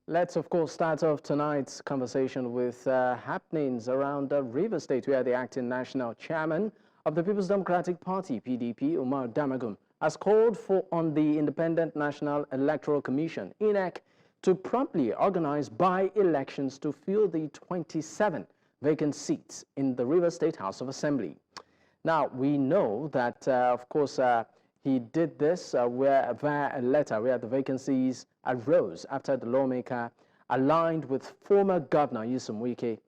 Let's, of course, start off tonight's conversation with happenings around River State, where the acting national chairman of the People's Democratic Party, PDP, Umar Damagum, has called on the Independent National Electoral Commission, INEC, to promptly organize by-elections to fill the 27 vacant seats in the River State House of Assembly. Now, we know that, of course, he did this via a letter where the vacancies arose after the lawmaker aligned with former Governor Nyesom Wike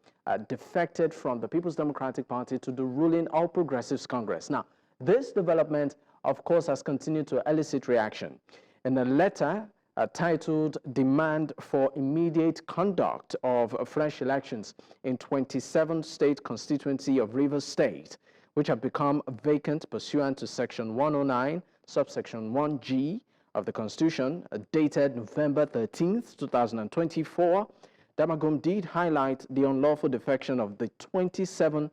defected from the People's Democratic Party to the ruling All Progressives Congress. Now, this development, of course, has continued to elicit reaction. In a letter titled Demand for Immediate Conduct of Fresh Elections in 27 state constituency of Rivers State, which have become vacant pursuant to Section 109, subsection 1G of the Constitution, dated November 13th, 2024, Damagum did highlight the unlawful defection of the 27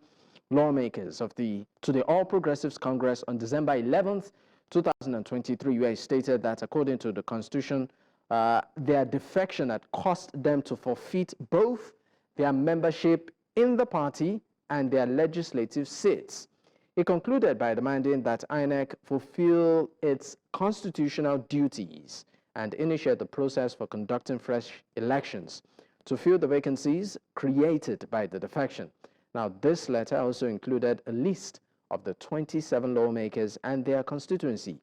lawmakers to the All Progressives Congress on December 11th, 2023, where he stated that according to the Constitution, their defection had cost them to forfeit both their membership in the party and their legislative seats. He concluded by demanding that INEC fulfill its constitutional duties and initiate the process for conducting fresh elections to fill the vacancies created by the defection. Now, this letter also included a list of the 27 lawmakers and their constituency.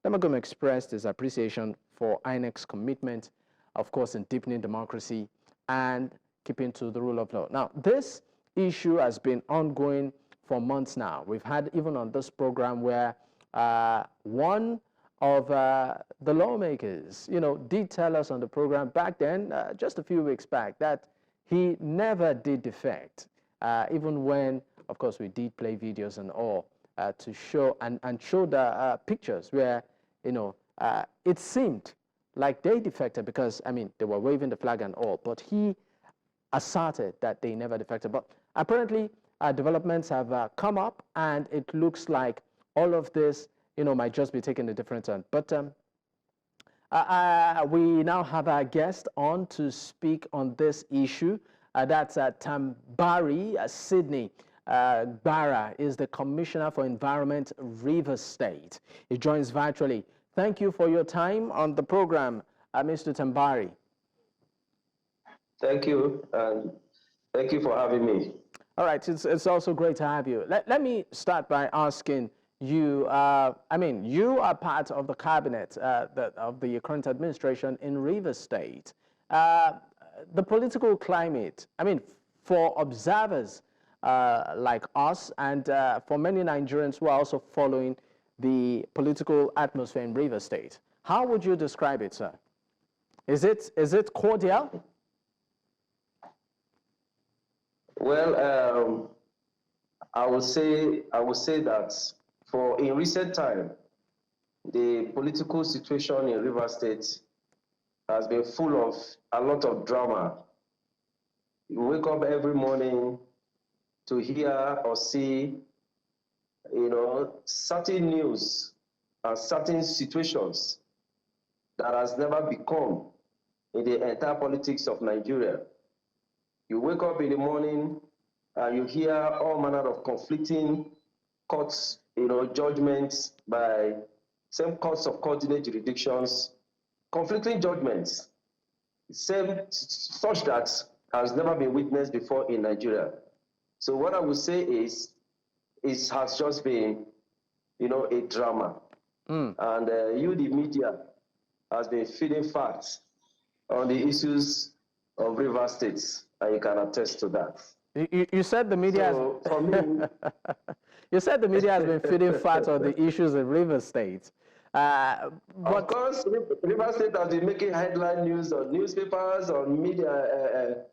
Damagum expressed his appreciation for INEC's commitment, of course, in deepening democracy and keeping to the rule of law. Now, this issue has been ongoing for months now. We've had even on this program where one of the lawmakers, did tell us on the program back then, just a few weeks back, that he never did defect, even when, of course, we did play videos and all to show and show the pictures where, it seemed like they defected because, they were waving the flag and all, but he asserted that they never defected. But apparently, developments have come up, and it looks like all of this, might just be taking a different turn. But we now have our guest on to speak on this issue. That's Tambari Sydney Gbara, is the Commissioner for Environment, Rivers State. He joins virtually. Thank you for your time on the program, Mr. Tambari. Thank you, and thank you for having me. All right, it's also great to have you. Let me start by asking you, you are part of the cabinet of the current administration in Rivers State. The political climate, for observers like us and for many Nigerians who are also following the political atmosphere in Rivers State, how would you describe it, sir? Is it cordial? Well, I would say that in recent time, the political situation in Rivers State has been full of a lot of drama. You wake up every morning to hear or see, certain news and certain situations that has never become in the entire politics of Nigeria. You wake up in the morning and you hear all manner of conflicting courts, judgments by same courts of coordinate jurisdictions, conflicting judgments, such that has never been witnessed before in Nigeria. So what I would say is, it has just been, a drama. And the media, has been feeding facts on the issues of River States. And you can attest to that. You said the media. So, for me, you said the media has been feeding facts on the issues in River State. Of course, River State has been making headline news on newspapers, on media,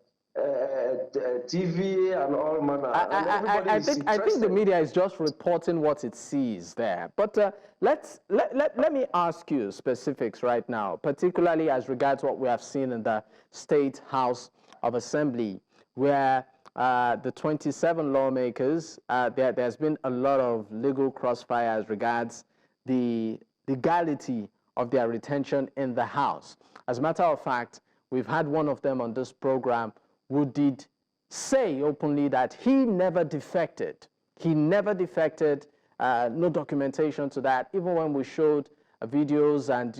TV, and all manner. I think the media is just reporting what it sees there. But let me ask you specifics right now, particularly as regards what we have seen in the State House of Assembly, where the 27 lawmakers, there's been a lot of legal crossfire as regards the legality of their retention in the House. As a matter of fact, We've had one of them on this program who did say openly that he never defected. He never defected, no documentation to that. Even when we showed videos and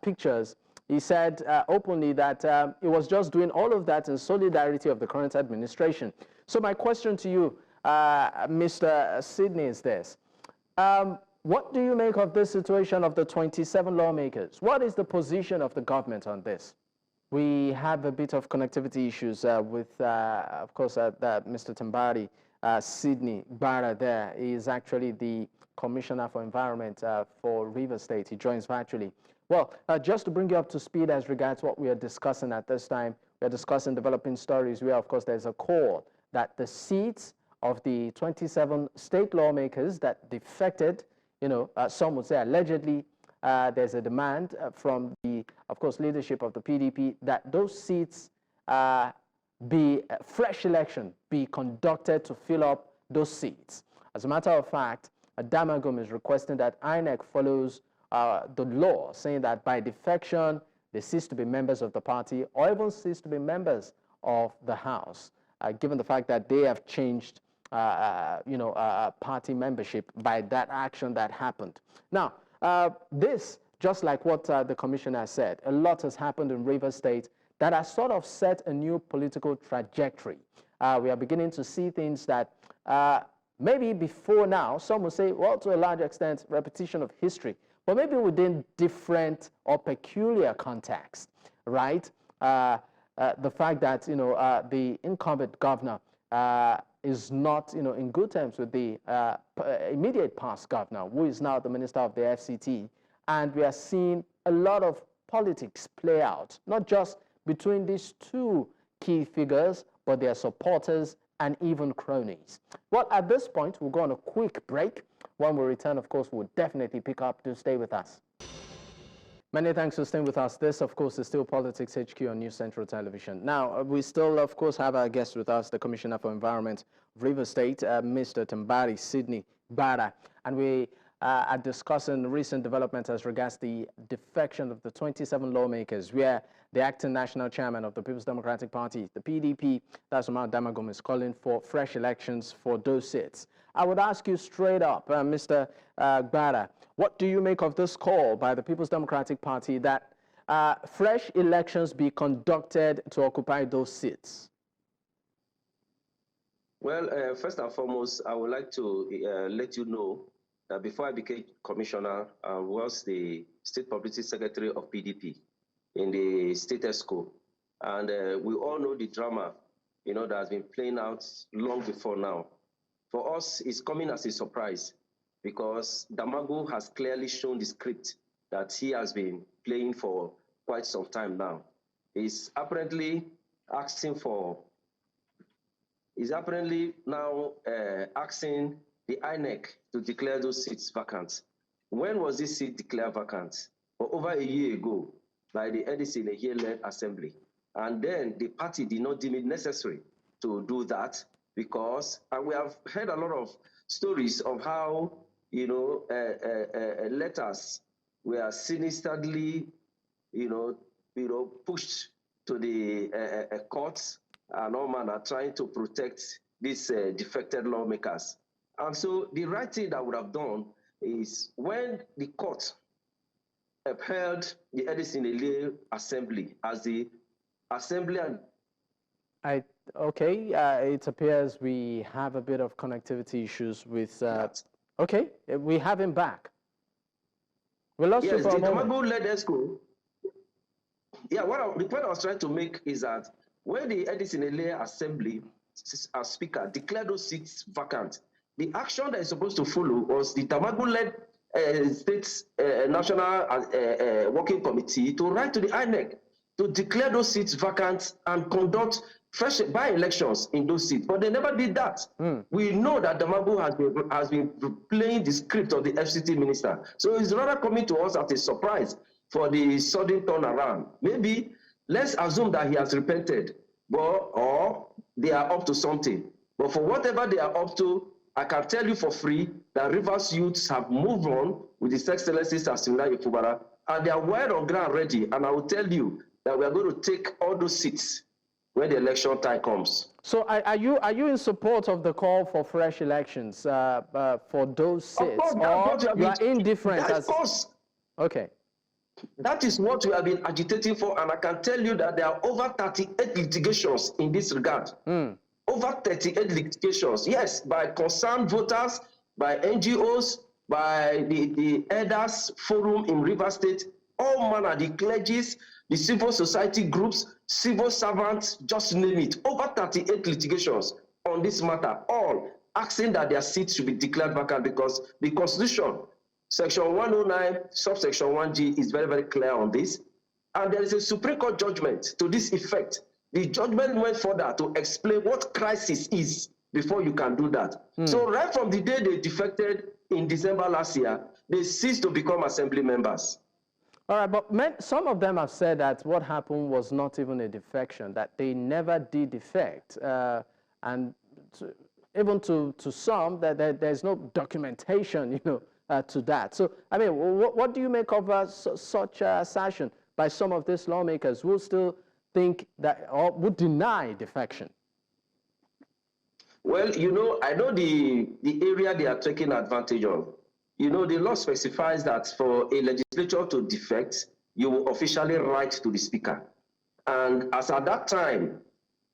pictures, he said openly that he was just doing all of that in solidarity of the current administration. So my question to you, Mr. Sydney, is this. What do you make of this situation of the 27 lawmakers? What is the position of the government on this? We have a bit of connectivity issues with, of course, Mr. Tambari Sydney Gbara there. He is actually the Commissioner for Environment for Rivers State. He joins virtually. Well, just to bring you up to speed as regards what we are discussing at this time, we are discussing developing stories where, of course, there's a call that the seats of the 27 state lawmakers that defected, some would say allegedly, there's a demand from the, of course, leadership of the PDP that those seats be fresh election be conducted to fill up those seats. As a matter of fact, Damagum is requesting that INEC follows the law, saying that by defection, they cease to be members of the party or even cease to be members of the House, given the fact that they have changed party membership by that action that happened. Now, this, just like what the commissioner said, a lot has happened in Rivers State that has sort of set a new political trajectory. We are beginning to see things that maybe before now, some will say, well, to a large extent, repetition of history, but maybe within different or peculiar context, right? The fact that, the incumbent governor is not, in good terms with the immediate past governor, who is now the minister of the FCT. And we are seeing a lot of politics play out, not just between these two key figures, but their supporters and even cronies. Well, at this point, we'll go on a quick break. When we return, of course, we'll definitely pick up. Do stay with us. Many thanks for staying with us. This, of course, is still Politics HQ on News Central Television. Now, we still, of course, have our guest with us, the Commissioner for Environment of Rivers State, Mr. Tambari Sydney Gbara. And we are discussing recent developments as regards the defection of the 27 lawmakers, where the acting national chairman of the People's Democratic Party, the PDP, that's Umar Damagum, is calling for fresh elections for those seats. I would ask you straight up, Mr. Gbara, what do you make of this call by the People's Democratic Party that fresh elections be conducted to occupy those seats? Well, first and foremost, I would like to let you know that before I became commissioner, I was the state publicity secretary of PDP in the state ESCO. And we all know the drama, that has been playing out long before now. For us, it's coming as a surprise because Damagum has clearly shown the script that he has been playing for quite some time now. He's apparently asking asking the INEC to declare those seats vacant. When was this seat declared vacant? For over a year ago by the NDC-led assembly. And then the party did not deem it necessary to do that because, and we have heard a lot of stories of how, letters were sinisterly, pushed to the courts and all manner trying to protect these defected lawmakers. And so the right thing that would have done is when the court upheld the Edison Assembly as the assembly and it appears we have a bit of connectivity issues with okay, we have him back. We lost you for a moment. Yes, the led ESCO. Yeah, the point I was trying to make is that when the Edison Assembly, as speaker, declared those seats vacant, the action that is supposed to follow was the Damagum-led State National Working Committee to write to the INEC to declare those seats vacant and conduct fresh by-elections in those seats. But they never did that. We know that Damagum has been playing the script of the FCT minister. So it's rather coming to us as a surprise for the sudden turnaround. Maybe let's assume that he has repented, or they are up to something. But for whatever they are up to, I can tell you for free that Rivers youths have moved on with His Excellency Sassimila Yefubara, and they are well on ground ready. And I will tell you, that we are going to take all those seats when the election time comes. So are you in support of the call for fresh elections for those seats? Of course, or you are indifferent? Of course. Okay. That is what we have been agitating for, and I can tell you that there are over 38 litigations in this regard. Over 38 litigations, yes, by concerned voters, by NGOs, by the elders forum in Rivers State, all manner, the clergies, the civil society groups, civil servants, just name it. Over 38 litigations on this matter, all asking that their seats should be declared vacant, because the Constitution, Section 109, subsection 1G, is very, very clear on this. And there is a Supreme Court judgment to this effect. The judgment went further to explain what crisis is before you can do that. So right from the day they defected in December last year, they ceased to become assembly members. All right, but some of them have said that what happened was not even a defection, that they never did defect. And even to some, that there's no documentation, to that. So, I mean, what do you make of such a assertion by some of these lawmakers who still think that, or would deny defection? Well, I know the area they are taking advantage of. The law specifies that for a legislature to defect, you will officially write to the speaker. And as at that time,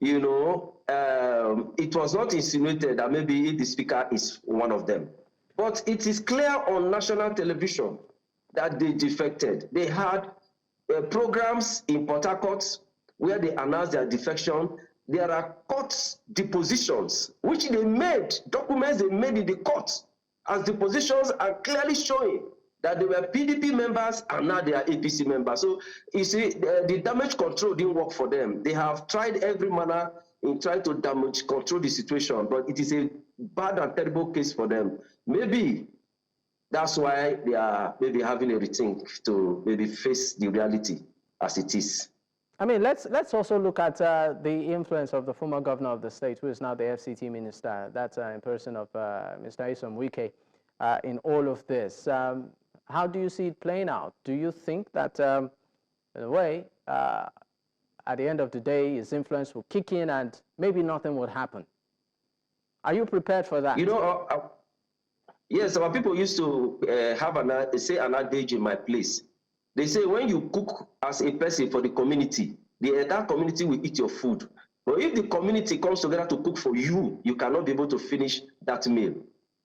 it was not insinuated that maybe if the speaker is one of them. But it is clear on national television that they defected. They had programs in Port Harcourt where they announced their defection. There are court depositions, which they made, documents they made in the court, as depositions are clearly showing that they were PDP members and now they are APC members. So you see, the damage control didn't work for them. They have tried every manner in trying to damage control the situation, but it is a bad and terrible case for them. Maybe that's why they are maybe having a rethink to maybe face the reality as it is. I mean, let's also look at the influence of the former governor of the state, who is now the FCT minister. That's in person of Mr. Nyesom Wike in all of this. How do you see it playing out? Do you think that, in a way, at the end of the day, his influence will kick in and maybe nothing would happen? Are you prepared for that? Yes, our people used to have an adage in my place. They say when you cook as a person for the community, the entire community will eat your food. But if the community comes together to cook for you, you cannot be able to finish that meal.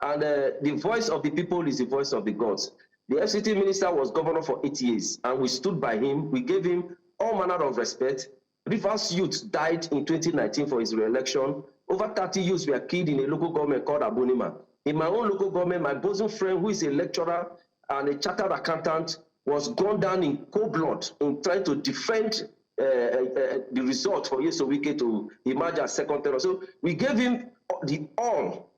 And the voice of the people is the voice of the gods. The FCT minister was governor for 8 years, and we stood by him. We gave him all manner of respect. Rivers youth died in 2019 for his re-election. Over 30 youths were killed in a local government called Abunima. In my own local government, my bosom friend, who is a lecturer and a chartered accountant, was gunned down in cold blood in trying to defend the result for Nyesom Wike to emerge as second terror. So we gave him the all,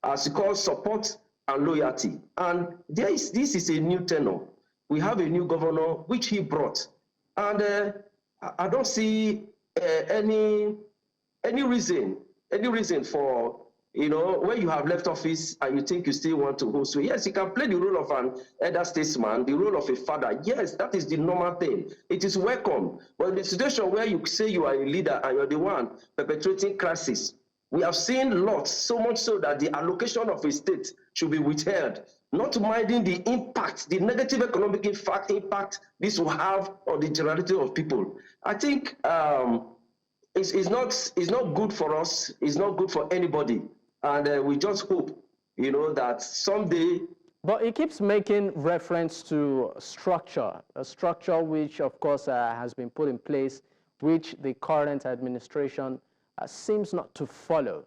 as he calls, support and loyalty. And this is a new tenor. We have a new governor, which he brought. And I don't see any reason for, when you have left office and you think you still want to host. So yes, you can play the role of an elder statesman, the role of a father. Yes, that is the normal thing. It is welcome. But in the situation where you say you are a leader and you're the one perpetrating crisis, we have seen lots, so much so that the allocation of a state should be withheld, not minding the impact, the negative economic impact this will have on the generality of people. I think it's not good for us. It's not good for anybody. And we just hope, that someday. But it keeps making reference to structure, a structure which, of course, has been put in place, which the current administration seems not to follow.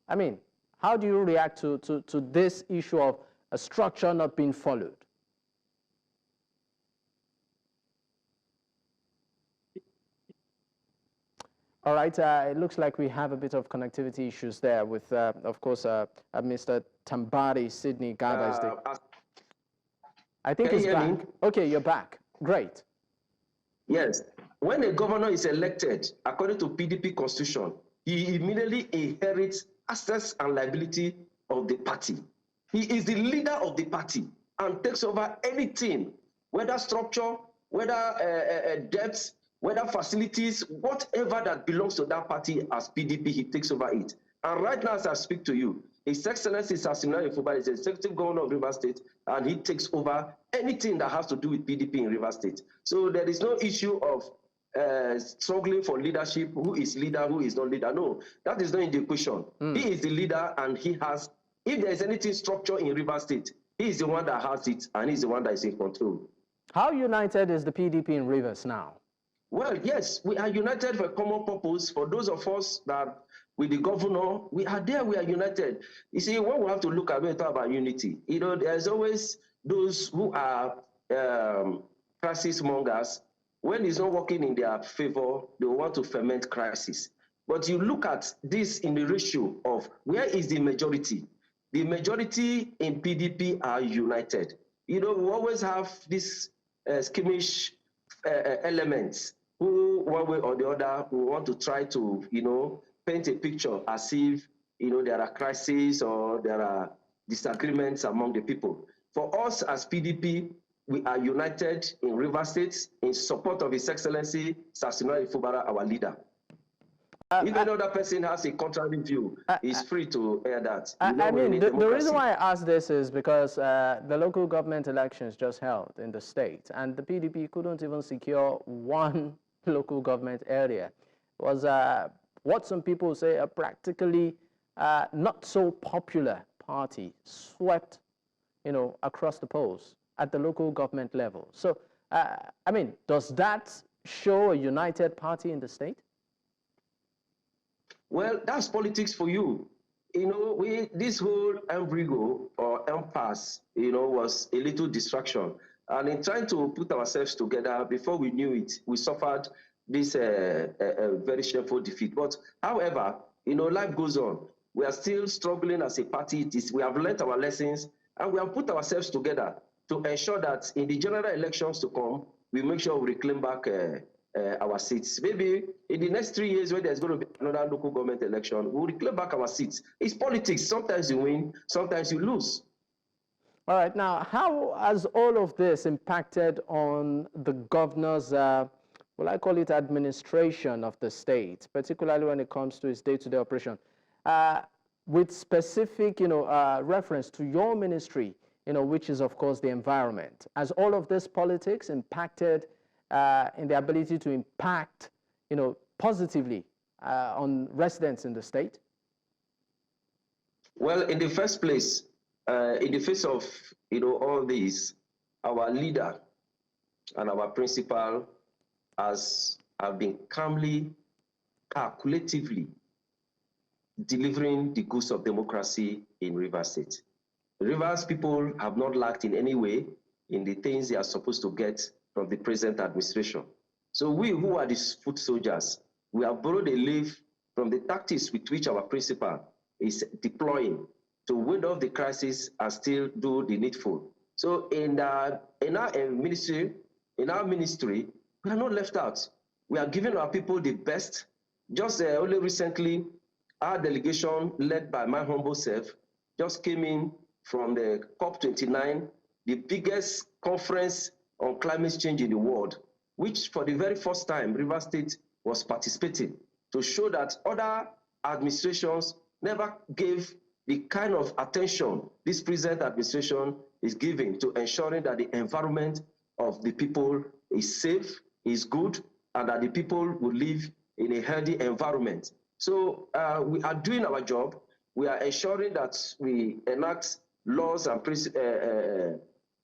I mean, how do you react to this issue of a structure not being followed? All right, it looks like we have a bit of connectivity issues there with, of course, Mr. Tambari Sydney Gbara. I think he's back. Okay, you're back. Great. Yes. When a governor is elected, according to PDP constitution, he immediately inherits assets and liability of the party. He is the leader of the party and takes over anything, whether structure, whether debts, whether facilities, whatever that belongs to that party as PDP, he takes over it. And right now, as I speak to you, His Excellency Sasinari Fubara is the Executive Governor of Rivers State, and he takes over anything that has to do with PDP in Rivers State. So there is no issue of struggling for leadership, who is leader, who is not leader. No, that is not in the equation. He is the leader, and he has, if there is anything structure in Rivers State, he is the one that has it, and he's the one that is in control. How united is the PDP in Rivers now? Well, yes, we are united for a common purpose. For those of us that with the governor, we are there, we are united. You see, what we have to look at when we talk about unity, you know, there's always those who are crisis mongers. When it's not working in their favor, they want to ferment crisis. But you look at this in the ratio of where is the majority? The majority in PDP are united. You know, we always have this skirmish elements who, one way or the other, we want to try to, you know, paint a picture as if, you know, there are crises or there are disagreements among the people. For us as PDP, we are united in Rivers State in support of His Excellency Sasinari Fubara, our leader. If another person has a contrary view, he's free to air that. I mean, the reason why I ask this is because the local government elections just held in the state, and the PDP couldn't even secure one local government area. It was what some people say a practically not so popular party, swept, you know, across the polls at the local government level. So, I mean, does that show a united party in the state? Well, that's politics for you. You know, this whole embargo or impasse, you know, was a little distraction. And in trying to put ourselves together, before we knew it, we suffered this very shameful defeat. But however, you know, life goes on. We are still struggling as a party. We have learned our lessons, and we have put ourselves together to ensure that in the general elections to come, we make sure we reclaim back our seats. Maybe in the next 3 years, when there's going to be another local government election, we'll reclaim back our seats. It's politics. Sometimes you win, sometimes you lose. All right. Now, how has all of this impacted on the governor's, well, I call it administration of the state, particularly when it comes to his day-to-day operation? With specific, you know, reference to your ministry, you know, which is, of course, the environment. Has all of this politics impacted in the ability to impact, you know, positively on residents in the state? Well, in the first place, in the face of, you know, all these, our leader and our principal have been calmly, calculatively delivering the goods of democracy in Rivers State. Rivers people have not lacked in any way in the things they are supposed to get from the present administration. So we who are the foot soldiers, we have borrowed a leaf from the tactics with which our principal is deploying to ward off the crisis and still do the needful. So in our ministry, we are not left out. We are giving our people the best. Just only recently, our delegation, led by my humble self, just came in from the COP29, the biggest conference on climate change in the world, which for the very first time, Rivers State was participating to show that other administrations never gave the kind of attention this present administration is giving to ensuring that the environment of the people is safe, is good, and that the people will live in a healthy environment. So we are doing our job. We are ensuring that we enact laws and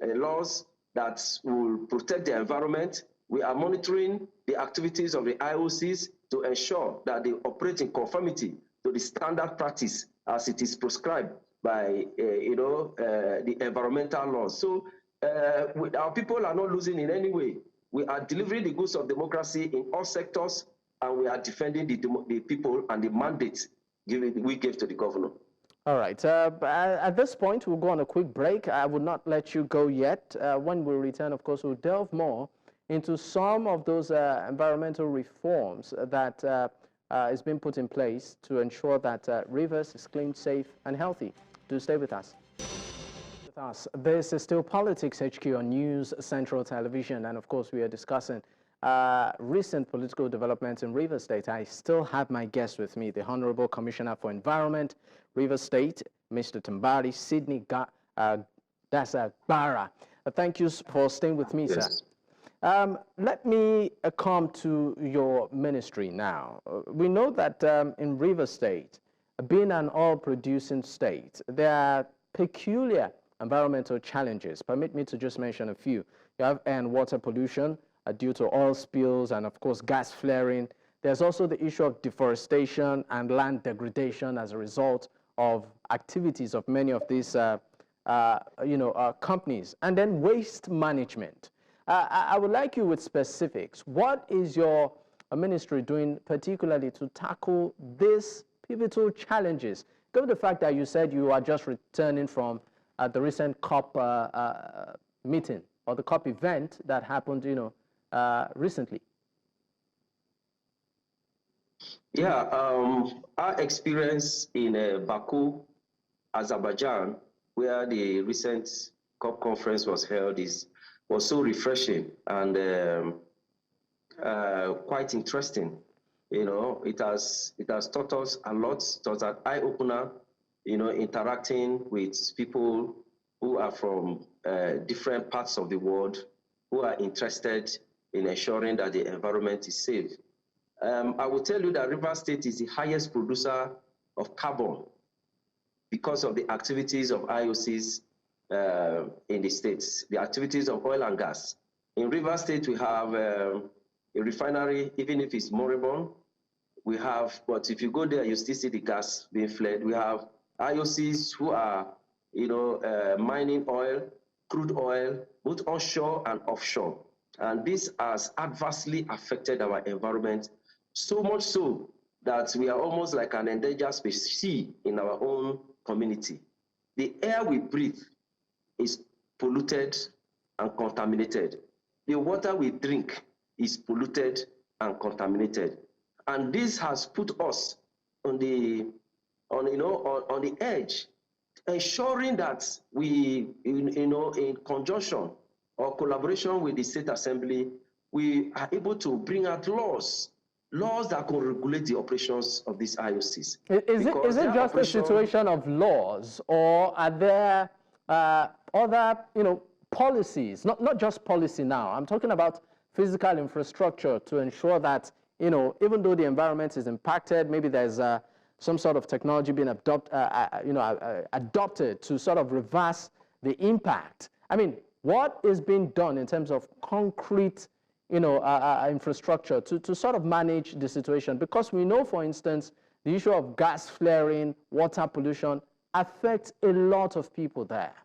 laws that will protect the environment. We are monitoring the activities of the IOCs to ensure that they operate in conformity to the standard practice as it is prescribed by the environmental laws. So our people are not losing in any way. We are delivering the goods of democracy in all sectors, and we are defending the people and the mandate we gave to the governor. All right. At this point, we'll go on a quick break. I would not let you go yet. When we return, of course, we'll delve more into some of those environmental reforms that is being put in place to ensure that Rivers is clean, safe, and healthy. Do stay with us. With us. This is still Politics HQ on News Central Television, and of course, we are discussing recent political developments in Rivers State, I still have my guest with me, the Honorable Commissioner for Environment, Rivers State, Mr. Tambari Sydney Gbara. Thank you for staying with me, Yes. sir. Let me come to your ministry now. We know that in Rivers State, being an oil-producing state, there are peculiar environmental challenges. Permit me to just mention a few. You have air and water pollution due to oil spills and, of course, gas flaring. There's also the issue of deforestation and land degradation as a result of activities of many of these companies. And then waste management. I would like you with specifics. What is your ministry doing particularly to tackle these pivotal challenges, given the fact that you said you are just returning from the recent COP meeting or the COP event that happened, recently? Yeah, our experience in Baku, Azerbaijan, where the recent COP conference was held, was so refreshing and quite interesting. It has taught us a lot. It was an eye-opener, interacting with people who are from different parts of the world, who are interested in ensuring that the environment is safe. I will tell you that Rivers State is the highest producer of carbon because of the activities of IOCs in the states, the activities of oil and gas. In Rivers State, we have a refinery, even if it's moribund. We have, but if you go there, you still see the gas being flared. We have IOCs who are, mining oil, crude oil, both onshore and offshore. And this has adversely affected our environment, so much so that we are almost like an endangered species in our own community. The air we breathe is polluted and contaminated. The water we drink is polluted and contaminated. And this has put us on the edge, ensuring that we, in conjunction or collaboration with the State Assembly, we are able to bring out laws that can regulate the operations of these IOCs. Is it just a situation of laws, or are there other, policies, not just policy now? I'm talking about physical infrastructure to ensure that, even though the environment is impacted, maybe there's some sort of technology being adopted to sort of reverse the impact. I mean, what is being done in terms of concrete, infrastructure to sort of manage the situation? Because we know, for instance, the issue of gas flaring, water pollution affects a lot of people there.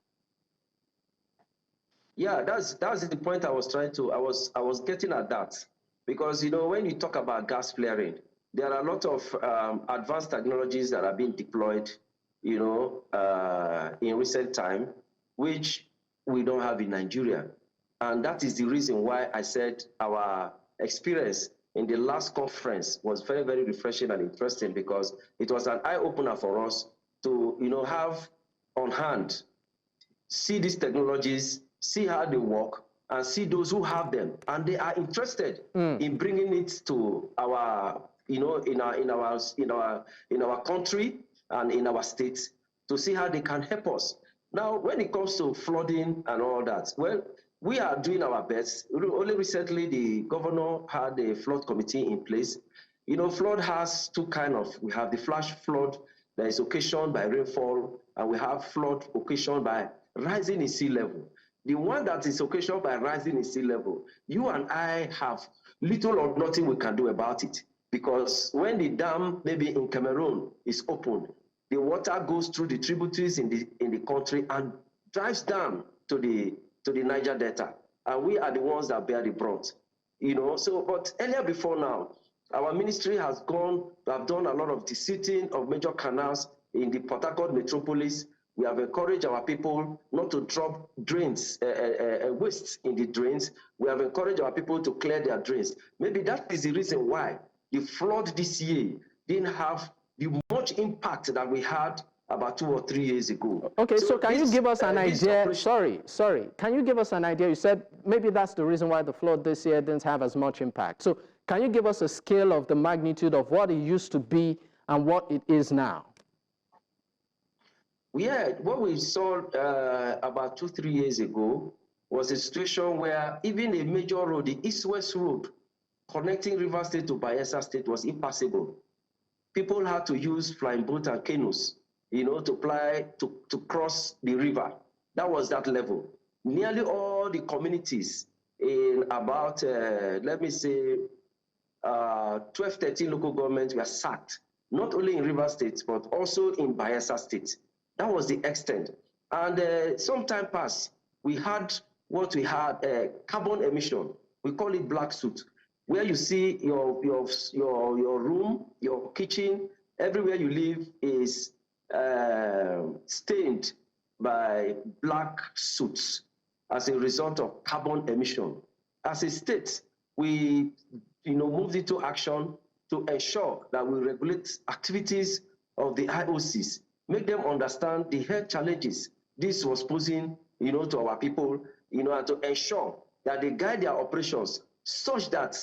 Yeah, that's the point I was getting at that. Because, when you talk about gas flaring, there are a lot of advanced technologies that are being deployed, in recent time, which we don't have in Nigeria. And that is the reason why I said our experience in the last conference was very, very refreshing and interesting, because it was an eye-opener for us to, have on hand, see these technologies, see how they work, and see those who have them, and they are interested in bringing it to our, in our country and in our states, to see how they can help us. Now, when it comes to flooding and all that, well, we are doing our best. Only recently, the governor had a flood committee in place. Flood has two kinds of. We have the flash flood that is occasioned by rainfall, and we have flood occasioned by rising in sea level. The one that is occasioned by rising in sea level, you and I have little or nothing we can do about it, because when the dam, maybe in Cameroon, is open, the water goes through the tributaries in the country and drives down to the Niger Delta, and we are the ones that bear the brunt. So, but earlier before now, our ministry have done a lot of deseating of major canals in the Port Harcourt metropolis. We have encouraged our people not to drop drains, waste in the drains. We have encouraged our people to clear their drains. Maybe that is the reason why the flood this year didn't have the much impact that we had about 2 or 3 years ago. Okay, so can you give us an idea? Sorry. Can you give us an idea? You said maybe that's the reason why the flood this year didn't have as much impact. So can you give us a scale of the magnitude of what it used to be and what it is now? Yeah, what we saw about 2 or 3 years ago was a situation where even a major road, the East-West Road, connecting River State to Bayelsa State was impassable. People had to use flying boats and canoes, to cross the river. That was that level. Nearly all the communities in about, let me say, 12, 13 local governments were sacked, not only in River State, but also in Bayelsa State. That was the extent. And some time passed, we had carbon emission. We call it black soot, where you see your room, your kitchen, everywhere you live is stained by black soot as a result of carbon emission. As a state, we moved into action to ensure that we regulate activities of the IOCs, make them understand the health challenges this was posing, to our people, and to ensure that they guide their operations such that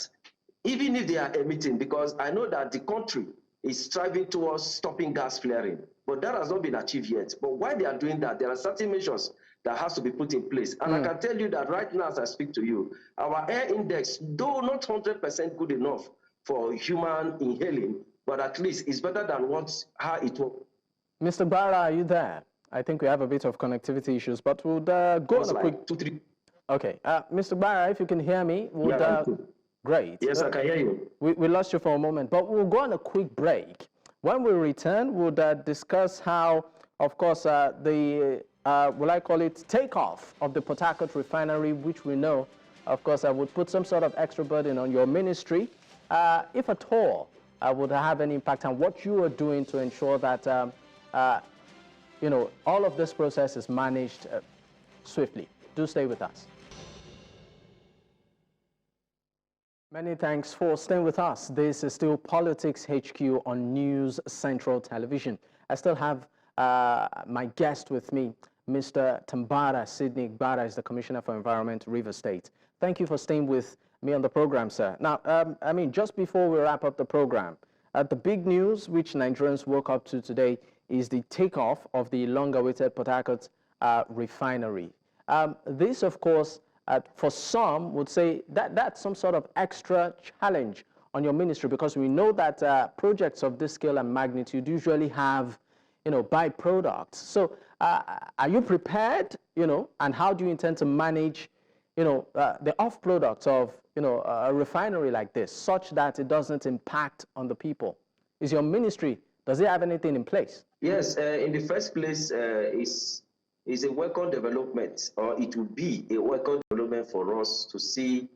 even if they are emitting, because I know that the country is striving towards stopping gas flaring, but that has not been achieved yet. But while they are doing that, there are certain measures that has to be put in place. And I can tell you that right now as I speak to you, our air index, though not 100% good enough for human inhaling, but at least it's better than how it was. Mr. Gbara, are you there? I think we have a bit of connectivity issues, but we'll go on a quick... 2, 3. Okay. Mr. Gbara, if you can hear me, great. Yes, I can hear you. We lost you for a moment, but we'll go on a quick break. When we return, we'll discuss how, of course, will I call it, takeoff of the Port Harcourt refinery, which we know, of course, would put some sort of extra burden on your ministry, if at all, would have any impact on what you are doing to ensure that, all of this process is managed swiftly. Do stay with us. Many thanks for staying with us. This is still Politics HQ on News Central Television. I still have my guest with me, Mr. Tambari Sydney Gbara, is the Commissioner for Environment, Rivers State. Thank you for staying with me on the program, sir. Now, just before we wrap up the program, the big news which Nigerians woke up to today is the takeoff of the long-awaited Port Harcourt refinery. This, of course, for some would say that that's some sort of extra challenge on your ministry, because we know that projects of this scale and magnitude usually have, byproducts. So are you prepared, and how do you intend to manage, the off products of, a refinery like this, such that it doesn't impact on the people? Is your ministry, does it have anything in place? Yes, in the first place, is a welcome development, or it will be a welcome development for us to see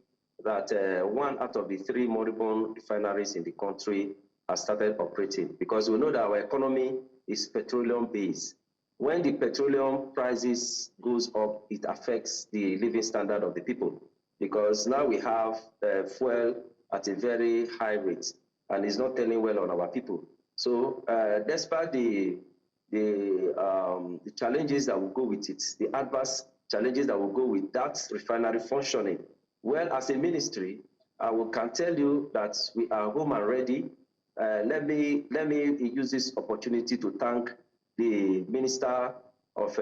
that 1 out of the 3 moribund refineries in the country has started operating, because we know that our economy is petroleum based. When the petroleum prices goes up, it affects the living standard of the people, because now we have fuel at a very high rate, and it's not telling well on our people. So despite the challenges that will go with it, the adverse challenges that will go with that refinery functioning, well, as a ministry, can tell you that we are home and ready. Let me use this opportunity to thank the Minister of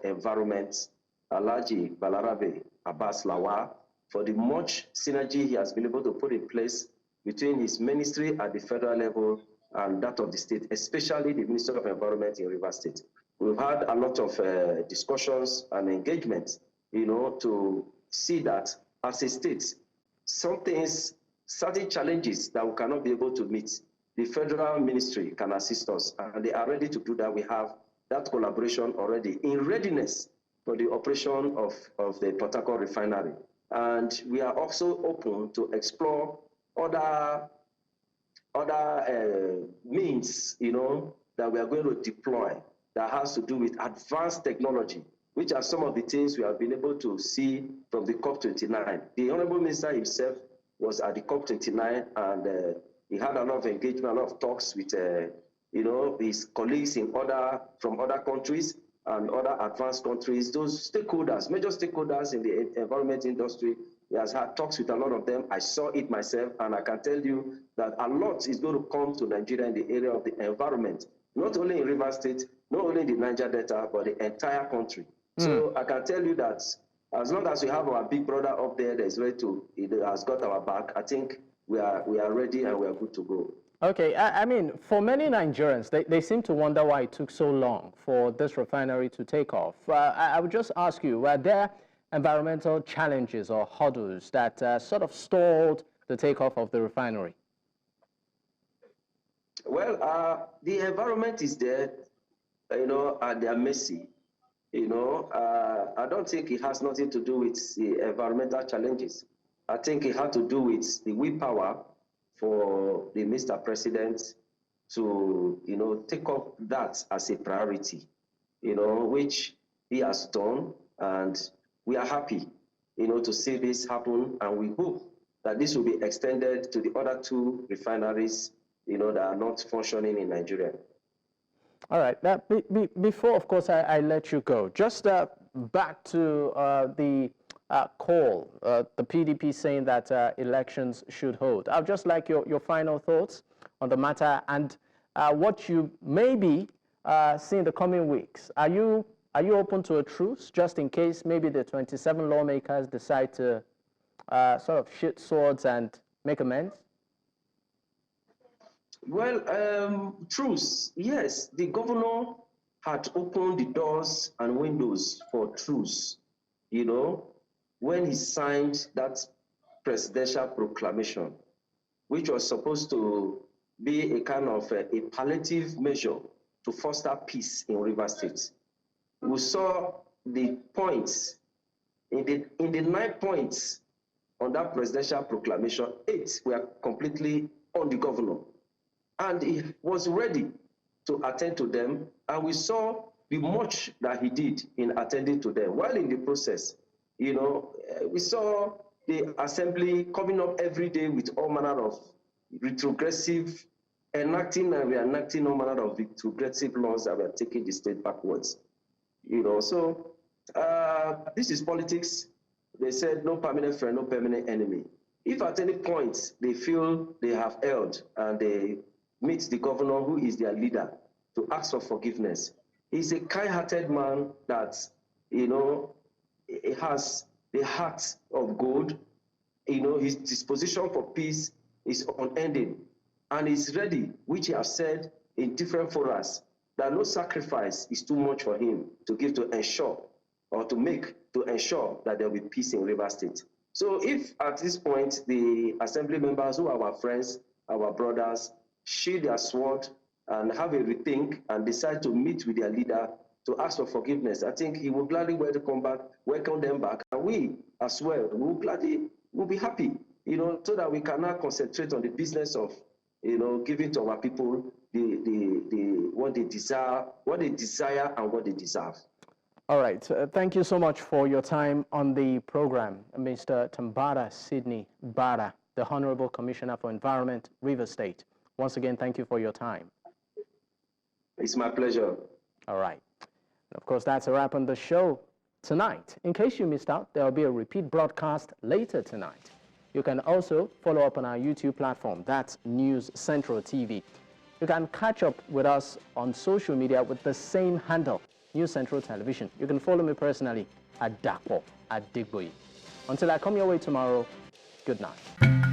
Environment, Alhaji Balarabe Abbas Lawal, for the much synergy he has been able to put in place between his ministry at the federal level and that of the state, especially the Minister of Environment in Rivers State. We've had a lot of discussions and engagements, to see that as a state, certain challenges that we cannot be able to meet, the federal ministry can assist us, and they are ready to do that. We have that collaboration already in readiness for the operation of the Port Harcourt refinery. And we are also open to explore other means, that we are going to deploy that has to do with advanced technology, which are some of the things we have been able to see from the COP29. The Honorable Minister himself was at the COP29, and he had a lot of engagement, a lot of talks with his colleagues from other countries and other advanced countries, those stakeholders, major stakeholders in the environment industry. He has had talks with a lot of them. I saw it myself, and I can tell you that a lot is going to come to Nigeria in the area of the environment, not only in Rivers State, not only in the Niger Delta, but the entire country. So I can tell you that as long as we have our big brother up there that is ready to, it has got our back, I think we are ready and we are good to go. Okay, I mean, for many Nigerians, they seem to wonder why it took so long for this refinery to take off. I would just ask you, were there environmental challenges or hurdles that sort of stalled the takeoff of the refinery? Well, the environment is there, at their mercy. I don't think it has nothing to do with the environmental challenges. I think it had to do with the willpower for the Mr. President to, take up that as a priority, which he has done, and we are happy, to see this happen, and we hope that this will be extended to the other two refineries, that are not functioning in Nigeria. All right. Now, before, of course, I let you go, just back to the call, the PDP saying that elections should hold. I'd just like your final thoughts on the matter and what you maybe see in the coming weeks. Are you open to a truce just in case maybe the 27 lawmakers decide to sort of shoot swords and make amends? Well, truce, yes. The governor had opened the doors and windows for truce, when he signed that presidential proclamation, which was supposed to be a kind of a palliative measure to foster peace in Rivers State. We saw the points, in the 9 points on that presidential proclamation, 8 were completely on the governor. And he was ready to attend to them, and we saw the much that he did in attending to them. While in the process, we saw the assembly coming up every day with all manner of retrogressive, enacting and reenacting all manner of retrogressive laws that were taking the state backwards. So this is politics. They said no permanent friend, no permanent enemy. If at any point they feel they have erred and they meet the governor, who is their leader, to ask for forgiveness, he's a kind-hearted man that, he has the heart of gold. His disposition for peace is unending, and he's ready, which he has said in different forums, that no sacrifice is too much for him to give to ensure or to ensure that there will be peace in Rivers State. So if at this point the assembly members who are our friends, our brothers, sheathe their sword and have a rethink and decide to meet with their leader to ask for forgiveness, I think he will gladly welcome them back, and we as well will be happy, so that we can now concentrate on the business of, giving to our people what they desire and what they deserve. All right. Thank you so much for your time on the program, Mr. Tambari Sydney Gbara, the Honorable Commissioner for Environment, Rivers State. Once again, thank you for your time. It's my pleasure. All right. And of course, that's a wrap on the show tonight. In case you missed out, there will be a repeat broadcast later tonight. You can also follow up on our YouTube platform. That's News Central TV. You can catch up with us on social media with the same handle, News Central Television. You can follow me personally at Dapo at Digboyi. Until I come your way tomorrow, good night.